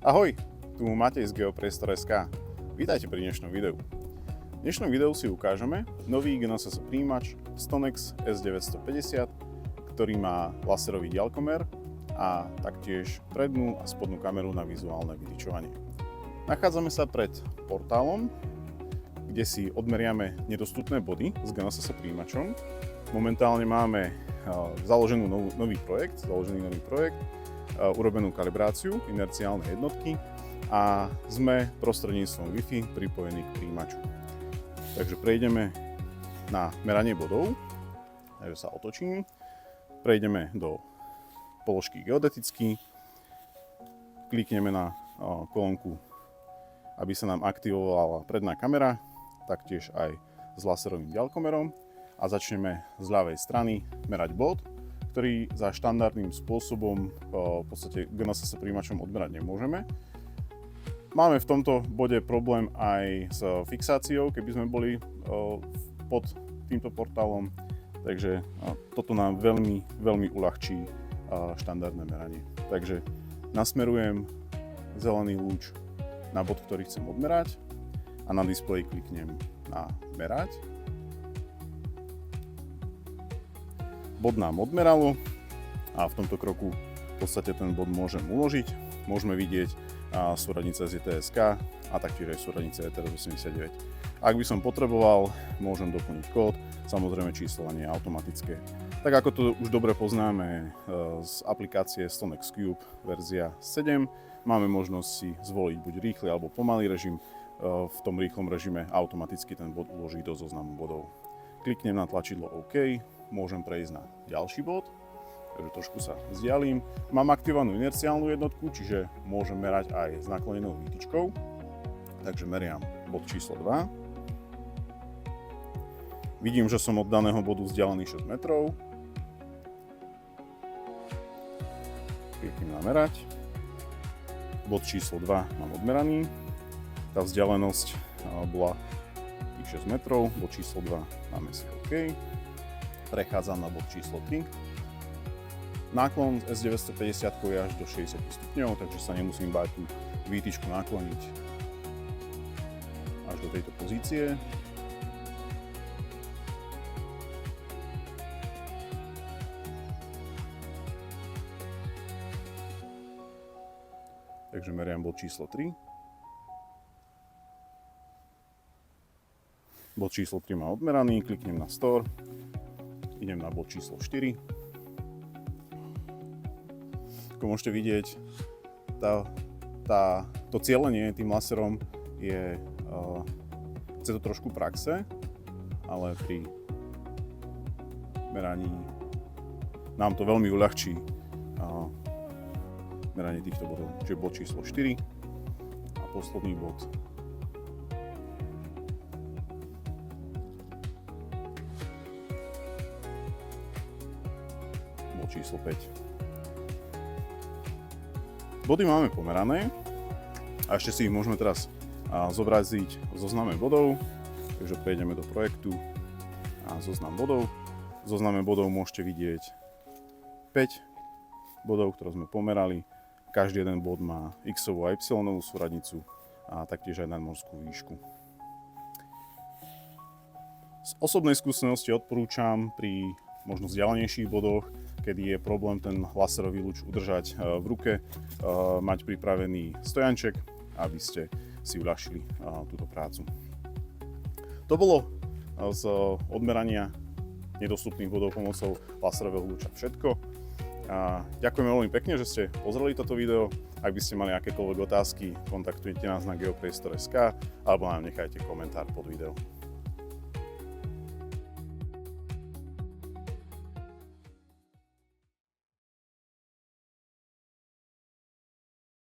Ahoj, tu Matej z Geopriestor.sk. Vítajte pri dnešnom videu. V dnešnom videu si ukážeme nový GNSS príjimač Stonex S950, ktorý má laserový ďalkomer a taktiež prednú a spodnú kameru na vizuálne vytyčovanie. Nachádzame sa pred portálom, kde si odmeriame nedostupné body s GNSS príjimačom. Momentálne máme založený nový projekt, urobenú kalibráciu inerciálnej jednotky a sme prostredníctvom Wi-Fi pripojení k príjimaču. Takže prejdeme na meranie bodov, takže sa otočím, prejdeme do položky geodetický, klikneme na kolónku, aby sa nám aktivovala predná kamera, taktiež aj s laserovým ďalkomerom a začneme z ľavej strany merať bod, ktorý za štandardným spôsobom v podstate GNSS príjimačom odmerať nemôžeme. Máme v tomto bode problém aj s fixáciou, keby sme boli pod týmto portálom, takže toto nám veľmi uľahčí štandardné meranie. Takže nasmerujem zelený lúč na bod, ktorý chcem odmerať a na displeji kliknem na merať. Bod nám odmeralo a v tomto kroku v podstate ten bod môžem uložiť. Môžeme vidieť súradnice ZTSK a taktiež aj súradnice ETR89. Ak by som potreboval, môžem doplniť kód, samozrejme číslovanie je automatické. Tak ako to už dobre poznáme z aplikácie Stonex Cube verzia 7, máme možnosť si zvoliť buď rýchly alebo pomalý režim. V tom rýchlom režime automaticky ten bod uloží do zoznamu bodov. Kliknem na tlačidlo OK, môžem prejsť na ďalší bod, takže trošku sa vzdialím. Mám aktivovanú inerciálnu jednotku, čiže môžem merať aj s naklonenou výtičkou. Takže meriam bod číslo 2. Vidím, že som od daného bodu vzdialený 6 metrov. Kliknem na merať. Bod číslo 2 mám odmeraný. Tá vzdialenosť bola tých 6 metrov. Bod číslo 2 máme si OK. Prechádzam na bod číslo 3. Náklon S950 je až do 60 stupňov, takže sa nemusím báť tú výtičku nakloniť až do tejto pozície. Takže meriam bod číslo 3. Bod číslo 3 má odmeraný, kliknem na Store. Idem na bod číslo 4. Ako môžete vidieť, to cielenie tým laserom chce to trošku praxe, ale pri meraní nám to veľmi uľahčí meranie týchto bodov. Čiže bod číslo 4 a posledný bod. Číslo 5. Body máme pomerané a ešte si ich môžeme teraz zobraziť v zozname bodov. Takže prejdeme do projektu a zoznam bodov. V zozname bodov môžete vidieť 5 bodov, ktoré sme pomerali. Každý jeden bod má x-ovú a y-ovú súradnicu a taktiež aj nadmorskú výšku. Z osobnej skúsenosti odporúčam pri možno vzdialenejších bodoch, kedy je problém ten laserový lúč udržať v ruke, mať pripravený stojanček, aby ste si uľahčili túto prácu. To bolo z odmerania nedostupných bodov pomocou laserového lúča všetko. Ďakujem veľmi pekne, že ste pozreli toto video. Ak by ste mali akékoľvek otázky, kontaktujte nás na Geopriestor.sk alebo nám nechajte komentár pod video.